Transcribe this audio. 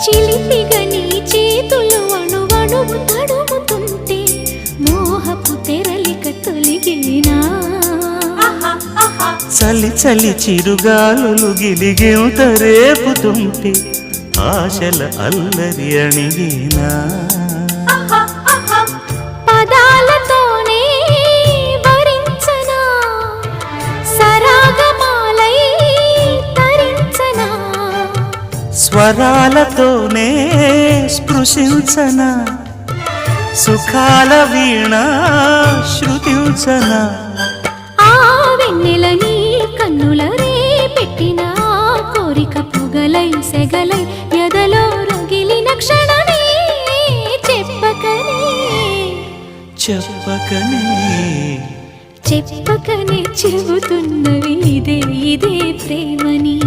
చిలిపిగా నీ చేతులు అణువణువు తడుముతుంటే మోహపు తెరలిక తొలిగినా చలి చలి చిరుగాలులు గిలిగెంత రేపుతుంటే ఆశల అల్లరి అణిగినా పదాలతోనే వరించనా సరాగమాలై తరించనా స్వరాలతోనే స్పృశించనా సుఖాల వీణ శృతించనా ఆ వెన్నెల నీ కన్నుల రే పెట్టిన కోరిక పొగలై సెగలై ఎదలో రగిలిన క్షణమే చెప్పకనే చెప్పకనే చెప్పకనే చెబుతున్నవి ఇదే ఇదే ప్రేమని.